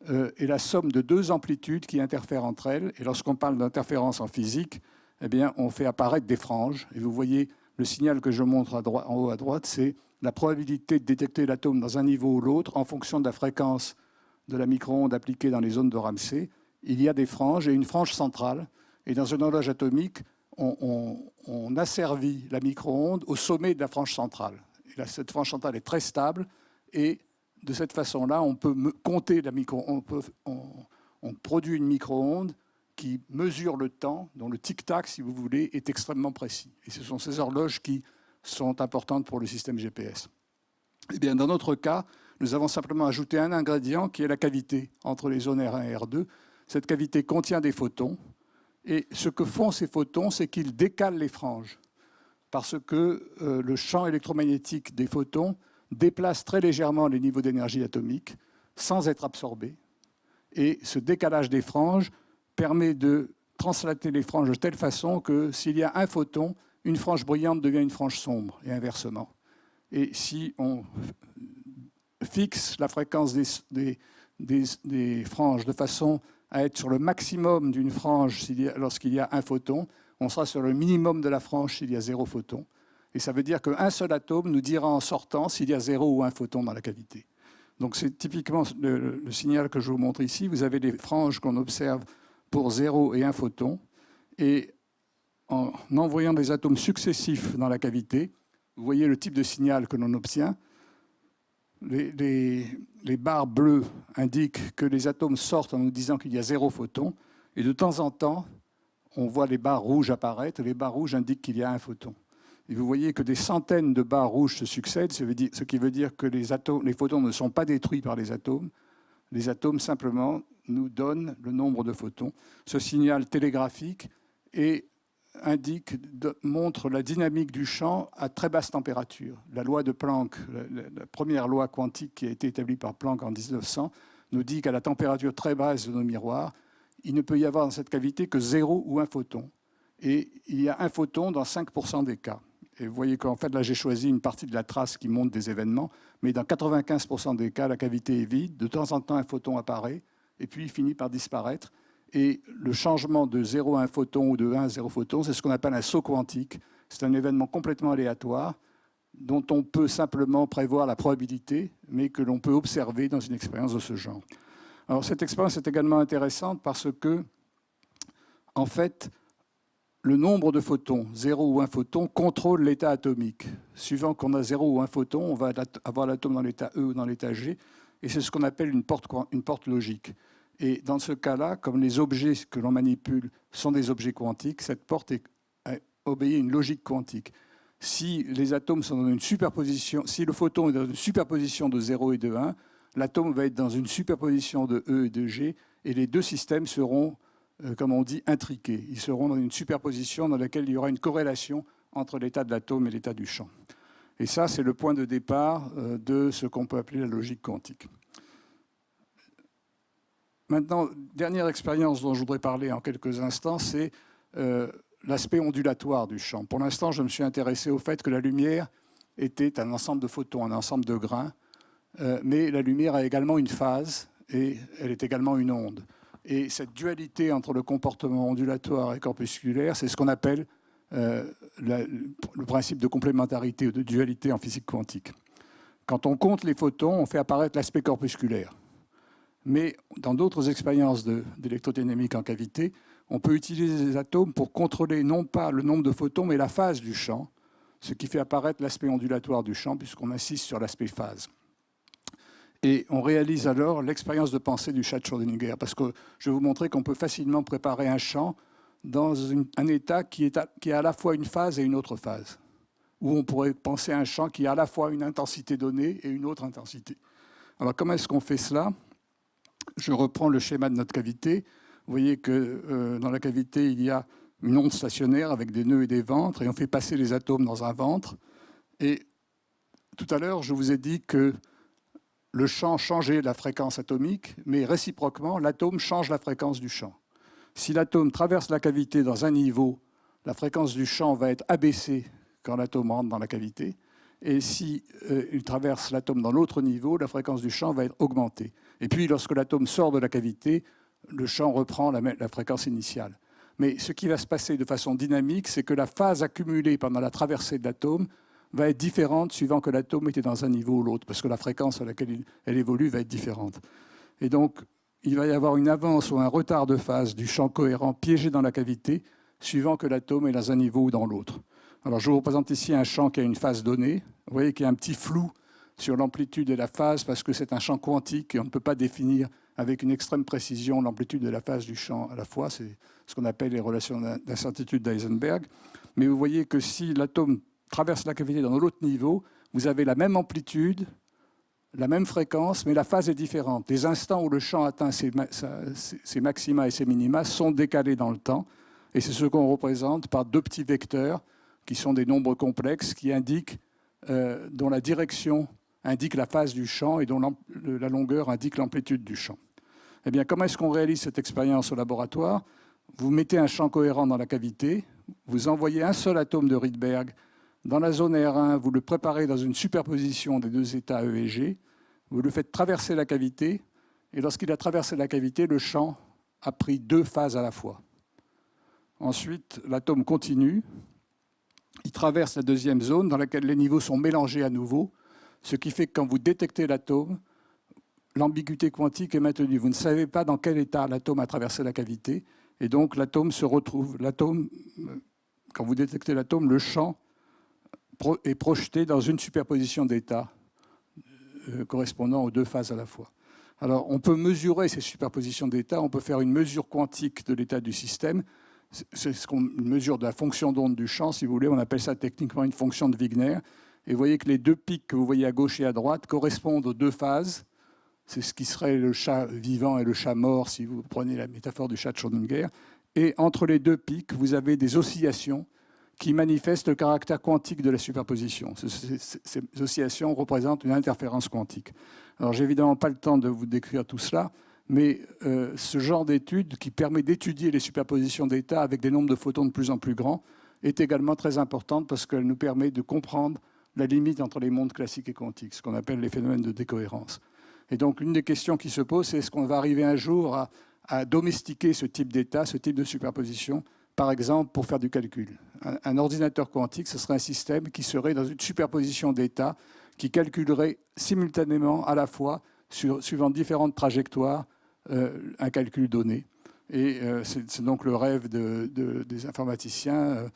est la somme de deux amplitudes qui interfèrent entre elles. Et lorsqu'on parle d'interférence en physique, eh bien, on fait apparaître des franges. Et vous voyez, le signal que je montre en haut à droite, c'est la probabilité de détecter l'atome dans un niveau ou l'autre en fonction de la fréquence de la micro-onde appliquée dans les zones de Ramsey. Il y a des franges et une frange centrale. Et dans une horloge atomique, on asservit la micro-onde au sommet de la frange centrale. Et là, cette frange centrale est très stable et de cette façon-là, on peut compter la micro-onde. On produit une micro-onde qui mesure le temps, dont le tic-tac, si vous voulez, est extrêmement précis. Et ce sont ces horloges qui sont importantes pour le système GPS. Eh bien, dans notre cas, nous avons simplement ajouté un ingrédient qui est la cavité entre les zones R1 et R2. Cette cavité contient des photons. Et ce que font ces photons, c'est qu'ils décalent les franges. Parce que le champ électromagnétique des photons déplace très légèrement les niveaux d'énergie atomique sans être absorbé. Et ce décalage des franges permet de translater les franges de telle façon que s'il y a un photon, une frange brillante devient une frange sombre, et inversement. Et si on fixe la fréquence des franges de façon à être sur le maximum d'une frange lorsqu'il y a un photon, on sera sur le minimum de la frange s'il y a 0 photon. Et ça veut dire qu'un seul atome nous dira en sortant s'il y a 0 ou 1 photon dans la cavité. Donc c'est typiquement le signal que je vous montre ici. Vous avez des franges qu'on observe pour 0 et 1 photon. Et en envoyant des atomes successifs dans la cavité, vous voyez le type de signal que l'on obtient. Les barres bleues indiquent que les atomes sortent en nous disant qu'il y a 0 photon. Et de temps en temps, on voit les barres rouges apparaître. Les barres rouges indiquent qu'il y a 1 photon. Et vous voyez que des centaines de barres rouges se succèdent, ce qui veut dire que les photons ne sont pas détruits par les atomes. Les atomes simplement nous donnent le nombre de photons. Ce signal télégraphique montre la dynamique du champ à très basse température. La loi de Planck, la première loi quantique qui a été établie par Planck en 1900, nous dit qu'à la température très basse de nos miroirs, il ne peut y avoir dans cette cavité que 0 ou 1 photon. Et il y a 1 photon dans 5% des cas. Et vous voyez qu'en fait, là, j'ai choisi une partie de la trace qui montre des événements, mais dans 95% des cas, la cavité est vide. De temps en temps, un photon apparaît, et puis il finit par disparaître. Et le changement de 0 à 1 photon ou de 1 à 0 photon, c'est ce qu'on appelle un saut quantique. C'est un événement complètement aléatoire dont on peut simplement prévoir la probabilité, mais que l'on peut observer dans une expérience de ce genre. Alors, cette expérience est également intéressante parce que, en fait, le nombre de photons, 0 ou 1 photon, contrôle l'état atomique. Suivant qu'on a 0 ou 1 photon, on va avoir l'atome dans l'état E ou dans l'état G, et c'est ce qu'on appelle une porte logique. Et dans ce cas-là, comme les objets que l'on manipule sont des objets quantiques, cette porte obéit à une logique quantique. Si les atomes sont dans une superposition, si le photon est dans une superposition de 0 et de 1, l'atome va être dans une superposition de E et de G, et les deux systèmes seront, comme on dit, intriqués. Ils seront dans une superposition dans laquelle il y aura une corrélation entre l'état de l'atome et l'état du champ. Et ça, c'est le point de départ de ce qu'on peut appeler la logique quantique. Maintenant, dernière expérience dont je voudrais parler en quelques instants, c'est l'aspect ondulatoire du champ. Pour l'instant, je me suis intéressé au fait que la lumière était un ensemble de photons, un ensemble de grains, mais la lumière a également une phase et elle est également une onde. Et cette dualité entre le comportement ondulatoire et corpusculaire, c'est ce qu'on appelle le principe de complémentarité ou de dualité en physique quantique. Quand on compte les photons, on fait apparaître l'aspect corpusculaire. Mais dans d'autres expériences d'électrodynamique en cavité, on peut utiliser les atomes pour contrôler non pas le nombre de photons, mais la phase du champ, ce qui fait apparaître l'aspect ondulatoire du champ, puisqu'on insiste sur l'aspect phase. Et on réalise alors l'expérience de pensée du chat de Schrödinger, parce que je vais vous montrer qu'on peut facilement préparer un champ dans un état qui a à la fois une phase et une autre phase, où on pourrait penser à un champ qui a à la fois une intensité donnée et une autre intensité. Alors comment est-ce qu'on fait cela ? Je reprends le schéma de notre cavité. Vous voyez que dans la cavité, il y a une onde stationnaire avec des nœuds et des ventres, et on fait passer les atomes dans un ventre. Et tout à l'heure, je vous ai dit que le champ changeait la fréquence atomique, mais réciproquement, l'atome change la fréquence du champ. Si l'atome traverse la cavité dans un niveau, la fréquence du champ va être abaissée quand l'atome rentre dans la cavité. Et si il traverse l'atome dans l'autre niveau, la fréquence du champ va être augmentée. Et puis, lorsque l'atome sort de la cavité, le champ reprend la fréquence initiale. Mais ce qui va se passer de façon dynamique, c'est que la phase accumulée pendant la traversée de l'atome va être différente suivant que l'atome était dans un niveau ou l'autre, parce que la fréquence à laquelle elle évolue va être différente. Et donc, il va y avoir une avance ou un retard de phase du champ cohérent piégé dans la cavité, suivant que l'atome est dans un niveau ou dans l'autre. Alors, je vous représente ici un champ qui a une phase donnée. Vous voyez qu'il y a un petit flou sur l'amplitude et la phase, parce que c'est un champ quantique et on ne peut pas définir avec une extrême précision l'amplitude et la phase du champ à la fois. C'est ce qu'on appelle les relations d'incertitude d'Heisenberg. Mais vous voyez que si l'atome traverse la cavité dans l'autre niveau, vous avez la même amplitude, la même fréquence, mais la phase est différente. Les instants où le champ atteint ses maxima et ses minima sont décalés dans le temps. Et c'est ce qu'on représente par deux petits vecteurs qui sont des nombres complexes qui indiquent dont la direction indique la phase du champ et dont la longueur indique l'amplitude du champ. Eh bien, comment est-ce qu'on réalise cette expérience au laboratoire? Vous mettez un champ cohérent dans la cavité, vous envoyez un seul atome de Rydberg dans la zone R1, vous le préparez dans une superposition des deux états E et G, vous le faites traverser la cavité, et lorsqu'il a traversé la cavité, le champ a pris deux phases à la fois. Ensuite, l'atome continue, il traverse la deuxième zone dans laquelle les niveaux sont mélangés à nouveau, ce qui fait que quand vous détectez l'atome, l'ambiguïté quantique est maintenue. Vous ne savez pas dans quel état l'atome a traversé la cavité, et donc l'atome se retrouve. Quand vous détectez l'atome, le champ est projeté dans une superposition d'états correspondant aux deux phases à la fois. Alors, on peut mesurer ces superpositions d'états, on peut faire une mesure quantique de l'état du système. C'est une mesure de la fonction d'onde du champ, si vous voulez. On appelle ça techniquement une fonction de Wigner. Et vous voyez que les deux pics que vous voyez à gauche et à droite correspondent aux deux phases. C'est ce qui serait le chat vivant et le chat mort, si vous prenez la métaphore du chat de Schrödinger. Et entre les deux pics, vous avez des oscillations qui manifestent le caractère quantique de la superposition. Ces oscillations représentent une interférence quantique. Alors, j'ai évidemment pas le temps de vous décrire tout cela, mais ce genre d'étude qui permet d'étudier les superpositions d'états avec des nombres de photons de plus en plus grands est également très importante parce qu'elle nous permet de comprendre la limite entre les mondes classiques et quantiques, ce qu'on appelle les phénomènes de décohérence. Et donc, une des questions qui se pose, c'est est-ce qu'on va arriver un jour à domestiquer ce type d'état, ce type de superposition, par exemple, pour faire du calcul. Un ordinateur quantique, ce serait un système qui serait dans une superposition d'états, qui calculerait simultanément, à la fois, suivant différentes trajectoires, un calcul donné. Et c'est donc le rêve des informaticiens.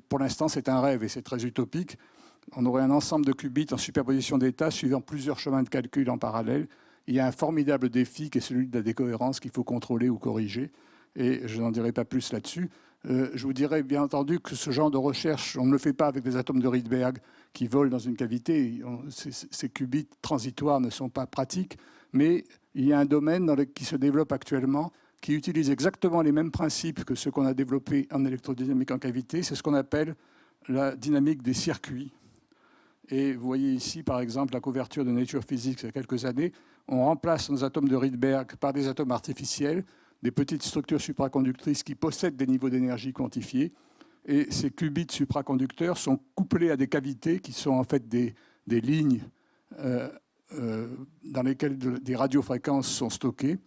Pour l'instant, c'est un rêve et c'est très utopique. On aurait un ensemble de qubits en superposition d'états suivant plusieurs chemins de calcul en parallèle. Il y a un formidable défi qui est celui de la décohérence qu'il faut contrôler ou corriger. Et je n'en dirai pas plus là-dessus. Je vous dirais bien entendu que ce genre de recherche, on ne le fait pas avec des atomes de Rydberg qui volent dans une cavité. Ces qubits transitoires ne sont pas pratiques, mais il y a un domaine qui se développe actuellement qui utilise exactement les mêmes principes que ceux qu'on a développés en électrodynamique en cavité. C'est ce qu'on appelle la dynamique des circuits. Et vous voyez ici, par exemple, la couverture de Nature Physics il y a quelques années. On remplace nos atomes de Rydberg par des atomes artificiels, des petites structures supraconductrices qui possèdent des niveaux d'énergie quantifiés. Et ces qubits supraconducteurs sont couplés à des cavités qui sont en fait des lignes dans lesquelles des radiofréquences sont stockées.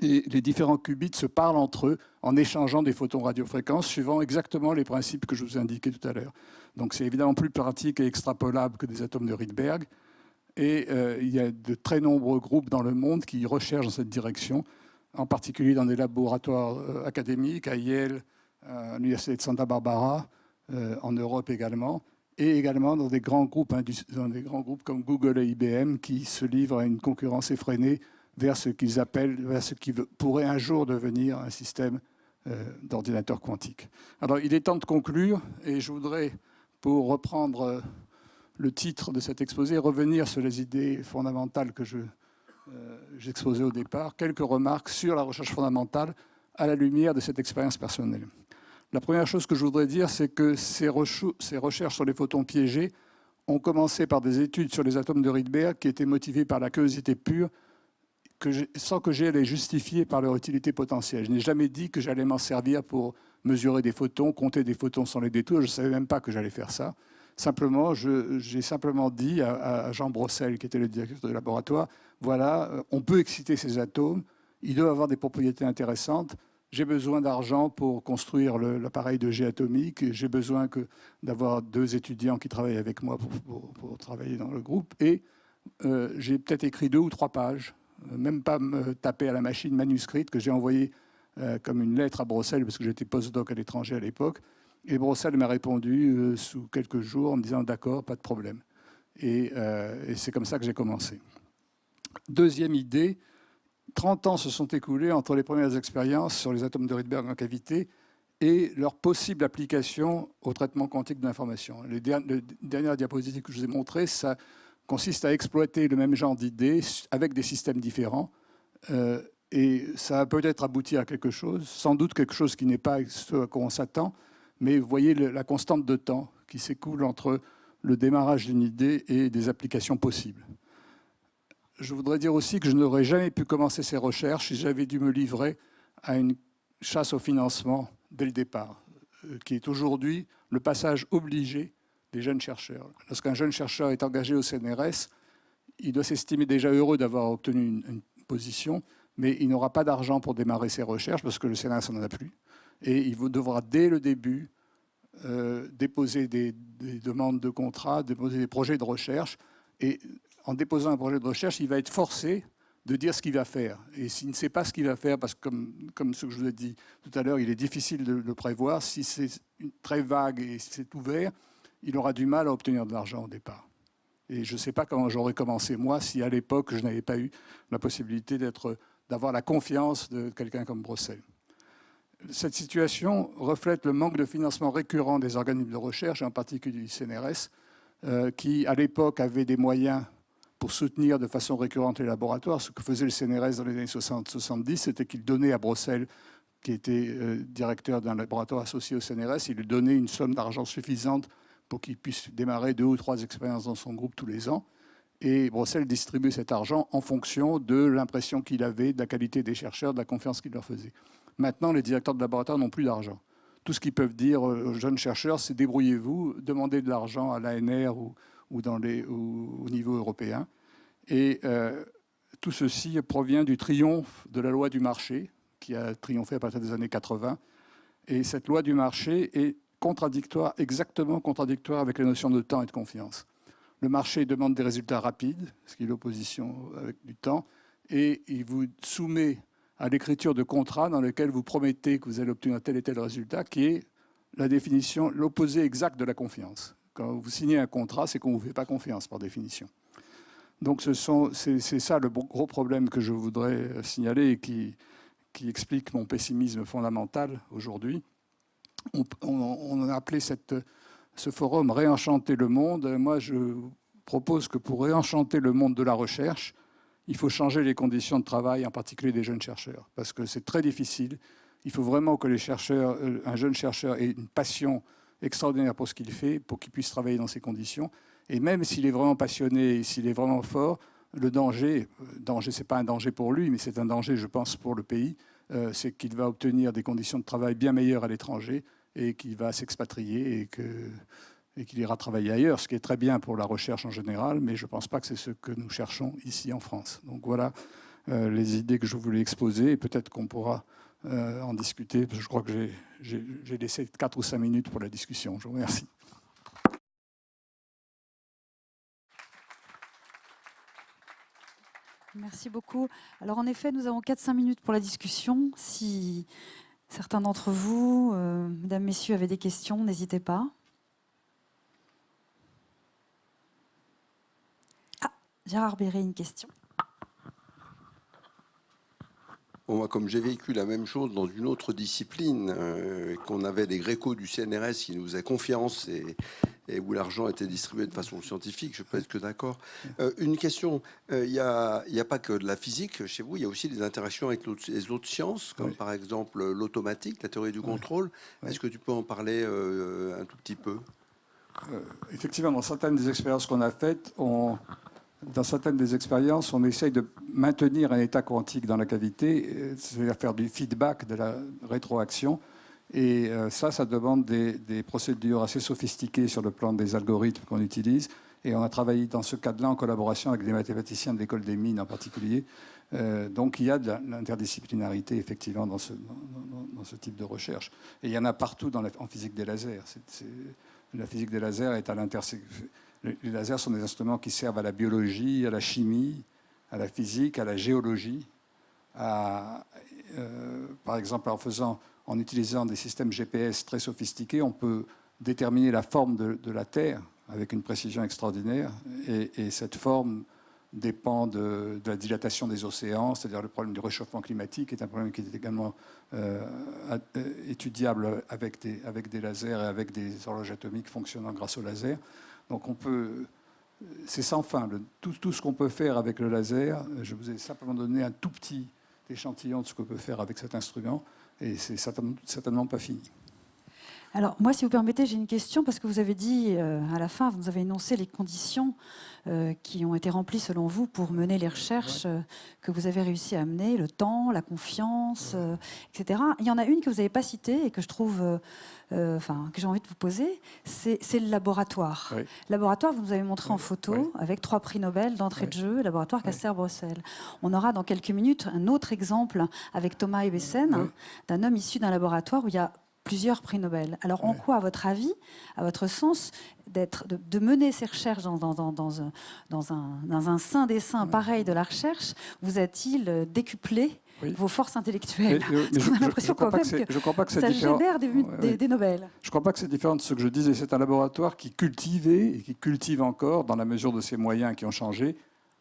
Et les différents qubits se parlent entre eux en échangeant des photons radiofréquences suivant exactement les principes que je vous ai indiqués tout à l'heure. Donc c'est évidemment plus pratique et extrapolable que des atomes de Rydberg. Et il y a de très nombreux groupes dans le monde qui recherchent dans cette direction, en particulier dans des laboratoires académiques, à Yale, à l'Université de Santa Barbara, en Europe également, et également dans des grands groupes comme Google et IBM qui se livrent à une concurrence effrénée vers ce qu'ils appellent, vers ce qui pourrait un jour devenir un système d'ordinateur quantique. Alors, il est temps de conclure, et je voudrais, pour reprendre le titre de cet exposé, revenir sur les idées fondamentales que j'exposais au départ, quelques remarques sur la recherche fondamentale à la lumière de cette expérience personnelle. La première chose que je voudrais dire, c'est que ces recherches sur les photons piégés ont commencé par des études sur les atomes de Rydberg qui étaient motivées par la curiosité pure, sans que j'aie à les justifier par leur utilité potentielle. Je n'ai jamais dit que j'allais m'en servir pour mesurer des photons, compter des photons sans les détours. Je ne savais même pas que j'allais faire ça. Simplement, j'ai simplement dit à Jean Brossel, qui était le directeur du laboratoire, voilà, on peut exciter ces atomes, ils doivent avoir des propriétés intéressantes. J'ai besoin d'argent pour construire l'appareil de jet atomique. J'ai besoin d'avoir 2 étudiants qui travaillent avec moi pour travailler dans le groupe. Et j'ai peut-être écrit 2 ou 3 pages, même pas me taper à la machine manuscrite, que j'ai envoyée comme une lettre à Brossel, parce que j'étais postdoc à l'étranger à l'époque. Et Brossel m'a répondu sous quelques jours en me disant « d'accord, pas de problème ». Et c'est comme ça que j'ai commencé. Deuxième idée, 30 ans se sont écoulés entre les premières expériences sur les atomes de Rydberg en cavité et leur possible application au traitement quantique de l'information. Les dernières diapositives que je vous ai montrées, ça consiste à exploiter le même genre d'idées avec des systèmes différents. Et ça va peut-être aboutir à quelque chose, sans doute quelque chose qui n'est pas ce à quoi on s'attend, mais vous voyez la constante de temps qui s'écoule entre le démarrage d'une idée et des applications possibles. Je voudrais dire aussi que je n'aurais jamais pu commencer ces recherches si j'avais dû me livrer à une chasse au financement dès le départ, qui est aujourd'hui le passage obligé des jeunes chercheurs. Lorsqu'un jeune chercheur est engagé au CNRS, il doit s'estimer déjà heureux d'avoir obtenu une position, mais il n'aura pas d'argent pour démarrer ses recherches parce que le CNRS n'en a plus. Et il devra, dès le début, déposer des demandes de contrat, déposer des projets de recherche. Et en déposant un projet de recherche, il va être forcé de dire ce qu'il va faire. Et s'il ne sait pas ce qu'il va faire, parce que comme ce que je vous ai dit tout à l'heure, il est difficile de le prévoir, si c'est très vague et si c'est ouvert, il aura du mal à obtenir de l'argent au départ. Et je ne sais pas comment j'aurais commencé, moi, si à l'époque, je n'avais pas eu la possibilité d'avoir la confiance de quelqu'un comme Brossel. Cette situation reflète le manque de financement récurrent des organismes de recherche, en particulier du CNRS, qui, à l'époque, avait des moyens pour soutenir de façon récurrente les laboratoires. Ce que faisait le CNRS dans les années 60-70, c'était qu'il donnait à Brossel, qui était directeur d'un laboratoire associé au CNRS, il lui donnait une somme d'argent suffisante pour qu'il puisse démarrer 2 ou 3 expériences dans son groupe tous les ans. Et Brossel distribuait cet argent en fonction de l'impression qu'il avait, de la qualité des chercheurs, de la confiance qu'il leur faisait. Maintenant, les directeurs de laboratoire n'ont plus d'argent. Tout ce qu'ils peuvent dire aux jeunes chercheurs, c'est débrouillez-vous, demandez de l'argent à l'ANR ou au niveau européen. Et tout ceci provient du triomphe de la loi du marché, qui a triomphé à partir des années 80. Et cette loi du marché est contradictoire, exactement contradictoire avec les notions de temps et de confiance. Le marché demande des résultats rapides, ce qui est l'opposition avec du temps, et il vous soumet à l'écriture de contrats dans lesquels vous promettez que vous allez obtenir tel et tel résultat, qui est la définition, l'opposé exact de la confiance. Quand vous signez un contrat, c'est qu'on ne vous fait pas confiance, par définition. Donc c'est ça le gros problème que je voudrais signaler et qui explique mon pessimisme fondamental aujourd'hui. On a appelé ce forum « Réenchanter le monde ». Moi, je propose que pour réenchanter le monde de la recherche, il faut changer les conditions de travail, en particulier des jeunes chercheurs, parce que c'est très difficile. Il faut vraiment que un jeune chercheur ait une passion extraordinaire pour ce qu'il fait, pour qu'il puisse travailler dans ces conditions. Et même s'il est vraiment passionné, s'il est vraiment fort, le danger, ce n'est pas un danger pour lui, mais c'est un danger, je pense, pour le pays, c'est qu'il va obtenir des conditions de travail bien meilleures à l'étranger et qu'il va s'expatrier et qu'il ira travailler ailleurs, ce qui est très bien pour la recherche en général, mais je ne pense pas que c'est ce que nous cherchons ici en France. Donc voilà les idées que je voulais exposer, et peut-être qu'on pourra en discuter, parce que je crois que j'ai laissé 4 ou 5 minutes pour la discussion. Je vous remercie. Merci beaucoup. Alors en effet, nous avons 4-5 minutes pour la discussion. Si certains d'entre vous, mesdames, messieurs, avaient des questions, n'hésitez pas. Ah, Gérard Béret, une question. Bon, moi, comme j'ai vécu la même chose dans une autre discipline, qu'on avait des grécos du CNRS qui nous faisaient confiance et où l'argent était distribué de façon scientifique, je peux être que d'accord. Une question, il n'y a pas que de la physique chez vous, il y a aussi des interactions avec les autres sciences, comme par exemple l'automatique, la théorie du contrôle. Est-ce que tu peux en parler un tout petit peu? Effectivement, dans certaines des expériences qu'on a faites, on essaye de maintenir un état quantique dans la cavité, c'est-à-dire faire du feedback, de la rétroaction. Et ça demande des procédures assez sophistiquées sur le plan des algorithmes qu'on utilise. Et on a travaillé dans ce cadre-là en collaboration avec des mathématiciens de l'école des mines en particulier. Donc il y a de l'interdisciplinarité effectivement dans ce type de recherche. Et il y en a partout en physique des lasers. La physique des lasers est à l'intersection. Les lasers sont des instruments qui servent à la biologie, à la chimie, à la physique, à la géologie. Par exemple, en utilisant des systèmes GPS très sophistiqués, on peut déterminer la forme de la Terre avec une précision extraordinaire. Et cette forme dépend de la dilatation des océans, c'est-à-dire le problème du réchauffement climatique est un problème qui est également étudiable avec des lasers et avec des horloges atomiques fonctionnant grâce au laser. Donc c'est sans fin. Tout ce qu'on peut faire avec le laser, je vous ai simplement donné un tout petit échantillon de ce qu'on peut faire avec cet instrument, et c'est certainement pas fini. Alors, moi, si vous permettez, j'ai une question, parce que vous avez dit, à la fin, vous avez énoncé les conditions qui ont été remplies, selon vous, pour mener les recherches que vous avez réussi à mener, le temps, la confiance, etc. Il y en a une que vous n'avez pas citée et que je trouve, que j'ai envie de vous poser, c'est le laboratoire. Oui. Le laboratoire, vous nous avez montré en Oui. photo, Oui. avec 3 prix Nobel d'entrée Oui. de jeu, laboratoire Oui. Caster-Bruxelles. On aura dans quelques minutes un autre exemple avec Thomas Ebbesen, Oui. d'un homme issu d'un laboratoire où il y a plusieurs prix Nobel. Alors, en Ouais. quoi, à votre avis, à votre sens, de mener ces recherches dans un sein des seins pareil de la recherche, vous a-t-il décuplé Oui. vos forces intellectuelles? Mais Parce qu'on a l'impression quand même que je crois pas que c'est ça différent. génère Ouais. des Nobel. Je ne crois pas que c'est différent de ce que je disais. C'est un laboratoire qui cultivait et qui cultive encore, dans la mesure de ses moyens qui ont changé,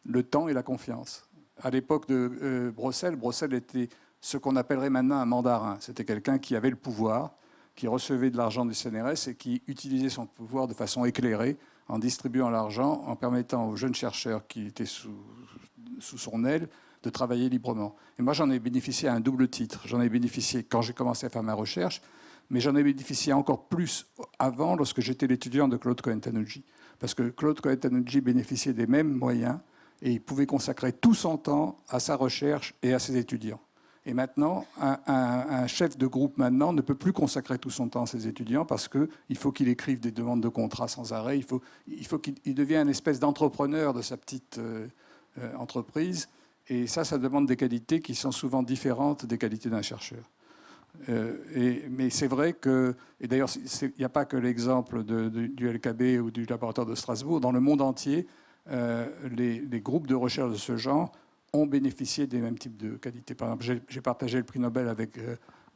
le temps et la confiance. À l'époque de Bruxelles était ce qu'on appellerait maintenant un mandarin. C'était quelqu'un qui avait le pouvoir, qui recevait de l'argent du CNRS et qui utilisait son pouvoir de façon éclairée en distribuant l'argent, en permettant aux jeunes chercheurs qui étaient sous son aile de travailler librement. Et moi, j'en ai bénéficié à un double titre. J'en ai bénéficié quand j'ai commencé à faire ma recherche, mais j'en ai bénéficié encore plus avant, lorsque j'étais l'étudiant de Claude Cohen-Tannoudji. Parce que Claude Cohen-Tannoudji bénéficiait des mêmes moyens et il pouvait consacrer tout son temps à sa recherche et à ses étudiants. Et maintenant, un chef de groupe maintenant ne peut plus consacrer tout son temps à ses étudiants parce qu'il faut qu'il écrive des demandes de contrat sans arrêt. Il faut qu'il devienne une espèce d'entrepreneur de sa petite entreprise. Et ça demande des qualités qui sont souvent différentes des qualités d'un chercheur. Mais c'est vrai que, et d'ailleurs, il n'y a pas que l'exemple du LKB ou du laboratoire de Strasbourg. Dans le monde entier, les groupes de recherche de ce genre ont bénéficié des mêmes types de qualités. Par exemple, j'ai partagé le prix Nobel avec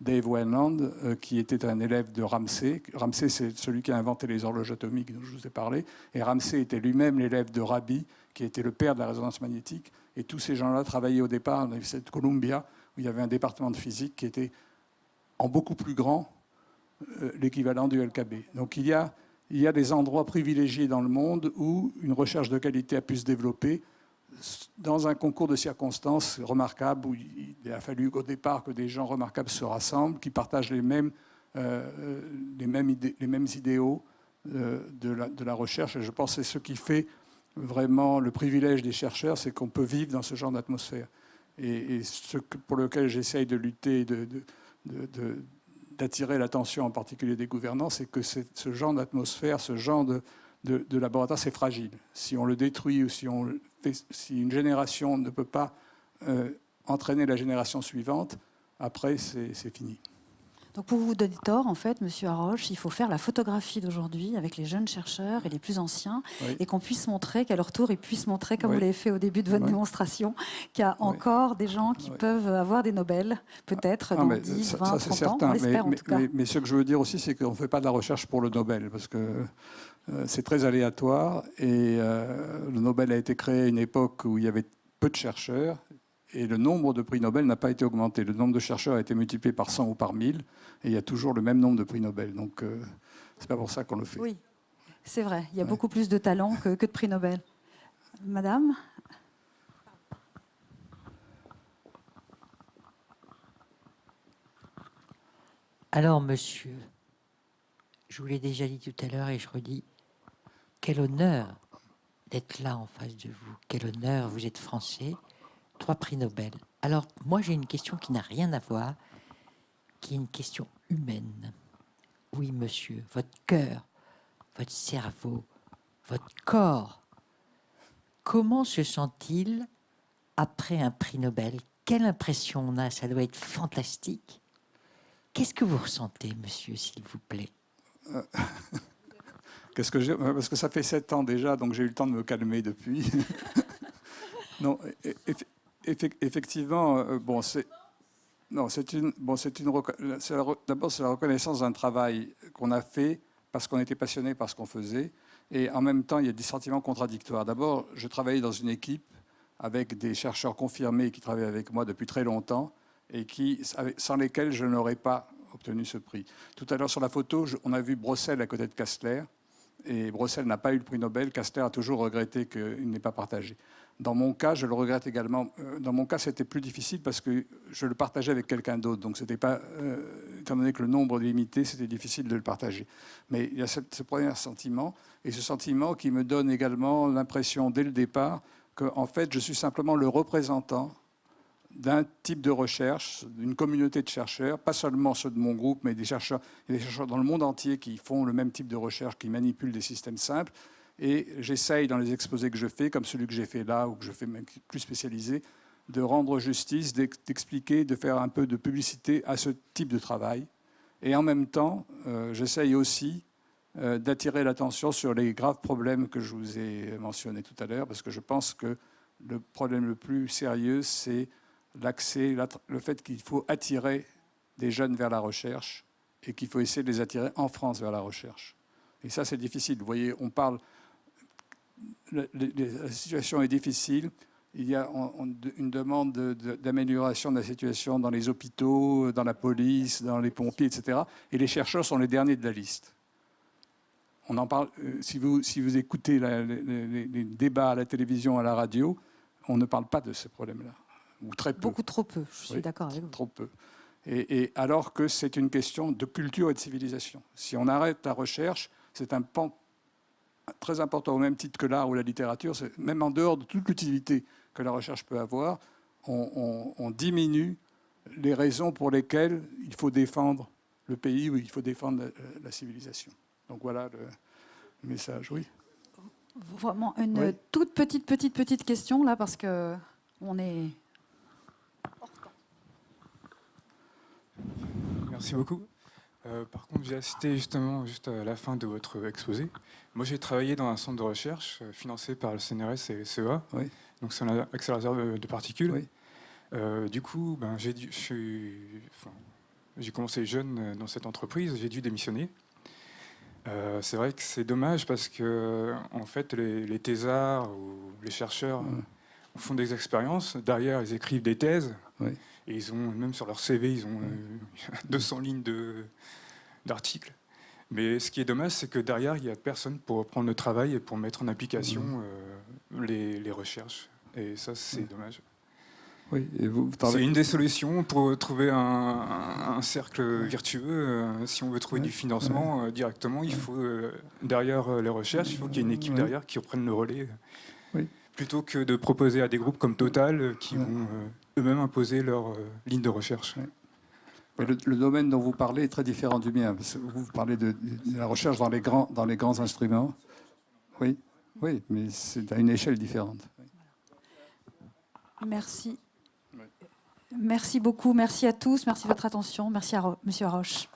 Dave Weinland, qui était un élève de Ramsay. Ramsay, c'est celui qui a inventé les horloges atomiques dont je vous ai parlé. Et Ramsay était lui-même l'élève de Rabi, qui était le père de la résonance magnétique. Et tous ces gens-là travaillaient au départ à l'Université de Columbia, où il y avait un département de physique qui était en beaucoup plus grand l'équivalent du LKB. Donc il y a des endroits privilégiés dans le monde où une recherche de qualité a pu se développer dans un concours de circonstances remarquable, où il a fallu qu'au départ que des gens remarquables se rassemblent, qui partagent les mêmes idéaux de la recherche. Et je pense que c'est ce qui fait vraiment le privilège des chercheurs, c'est qu'on peut vivre dans ce genre d'atmosphère. Et ce pour lequel j'essaye de lutter, d'attirer l'attention en particulier des gouvernants, c'est que ce genre d'atmosphère, ce genre de laboratoire, c'est fragile. Si on le détruit ou si une génération ne peut pas entraîner la génération suivante, après, c'est fini. Donc pour vous donner tort, en fait, Monsieur Haroche, il faut faire la photographie d'aujourd'hui avec les jeunes chercheurs et les plus anciens, Oui. et qu'on puisse montrer, qu'à leur tour, ils puissent montrer, comme Oui. vous l'avez fait au début de votre Oui. démonstration, qu'il y a encore des gens qui peuvent avoir des Nobel, peut-être dans 10, 20, 30 ans, certain. on l'espère en tout cas. Mais ce que je veux dire aussi, c'est qu'on ne fait pas de la recherche pour le Nobel, parce que c'est très aléatoire, et le Nobel a été créé à une époque où il y avait peu de chercheurs, et le nombre de prix Nobel n'a pas été augmenté. Le nombre de chercheurs a été multiplié par 100 ou par 1000, et il y a toujours le même nombre de prix Nobel. Donc, c'est pas pour ça qu'on le fait. Oui, c'est vrai. Il y a beaucoup plus de talents que de prix Nobel. Madame ? Alors, monsieur, je vous l'ai déjà dit tout à l'heure et je redis, quel honneur d'être là en face de vous. Quel honneur, vous êtes français, 3 prix Nobel. Alors, moi, j'ai une question qui n'a rien à voir, qui est une question humaine. Oui, monsieur, votre cœur, votre cerveau, votre corps, comment se sent-il après un prix Nobel? Quelle impression on a? Ça doit être fantastique. Qu'est-ce que vous ressentez, monsieur, s'il vous plaît? Qu'est-ce que j'ai? Parce que ça fait 7 ans déjà, donc j'ai eu le temps de me calmer depuis. Non, effectivement, bon, d'abord c'est la reconnaissance d'un travail qu'on a fait parce qu'on était passionné par ce qu'on faisait, et en même temps il y a des sentiments contradictoires. D'abord, je travaillais dans une équipe avec des chercheurs confirmés qui travaillaient avec moi depuis très longtemps et sans lesquels je n'aurais pas obtenu ce prix. Tout à l'heure sur la photo, on a vu Bruxelles à côté de Kastler. Et Bruxelles n'a pas eu le prix Nobel. Kastler a toujours regretté qu'il n'ait pas partagé. Dans mon cas, je le regrette également. Dans mon cas, c'était plus difficile parce que je le partageais avec quelqu'un d'autre. Donc, c'était pas, étant donné que le nombre est limité, c'était difficile de le partager. Mais il y a ce premier sentiment, et ce sentiment qui me donne également l'impression, dès le départ, qu'en fait, je suis simplement le représentant d'un type de recherche, d'une communauté de chercheurs, pas seulement ceux de mon groupe, mais il y a des chercheurs dans le monde entier qui font le même type de recherche, qui manipulent des systèmes simples. Et j'essaye, dans les exposés que je fais, comme celui que j'ai fait là, ou que je fais même plus spécialisé, de rendre justice, d'expliquer, de faire un peu de publicité à ce type de travail. Et en même temps, j'essaye aussi d'attirer l'attention sur les graves problèmes que je vous ai mentionnés tout à l'heure, parce que je pense que le problème le plus sérieux, c'est l'accès, le fait qu'il faut attirer des jeunes vers la recherche et qu'il faut essayer de les attirer en France vers la recherche. Et ça, c'est difficile. Vous voyez, on parle... La situation est difficile. Il y a une demande d'amélioration de la situation dans les hôpitaux, dans la police, dans les pompiers, etc. Et les chercheurs sont les derniers de la liste. On en parle, si vous écoutez les débats à la télévision, à la radio, on ne parle pas de ce problème-là. Ou très peu. Beaucoup trop peu, je suis d'accord avec vous. Trop peu. Et alors que c'est une question de culture et de civilisation. Si on arrête la recherche, c'est un pan très important, au même titre que l'art ou la littérature, même en dehors de toute l'utilité que la recherche peut avoir, on diminue les raisons pour lesquelles il faut défendre le pays ou il faut défendre la civilisation. Donc voilà le message, oui. Vraiment une toute petite question, là, parce qu'on est... Merci beaucoup. Par contre, j'ai assisté justement juste à la fin de votre exposé. Moi, j'ai travaillé dans un centre de recherche financé par le CNRS et le CEA, Oui. donc c'est un accélérateur de particules. Oui. Du coup, j'ai commencé jeune dans cette entreprise, j'ai dû démissionner. C'est vrai que c'est dommage parce que en fait, les thésards ou les chercheurs font des expériences. Derrière, ils écrivent des thèses. Oui. Et ils ont, même sur leur CV, ils ont 200 lignes d'articles. Mais ce qui est dommage, c'est que derrière, il n'y a personne pour prendre le travail et pour mettre en application les recherches. Et ça, c'est dommage. Oui, et c'est une des solutions pour trouver un cercle virtueux. Si on veut trouver du financement directement, il faut, derrière les recherches, il faut qu'il y ait une équipe derrière qui reprenne le relais. Plutôt que de proposer à des groupes comme Total qui vont eux-mêmes imposer leur ligne de recherche. Mais le domaine dont vous parlez est très différent du mien. Parce que vous parlez de la recherche dans les grands instruments. Oui, mais c'est à une échelle différente. Merci. Merci beaucoup. Merci à tous. Merci de votre attention. Merci à Monsieur Haroche.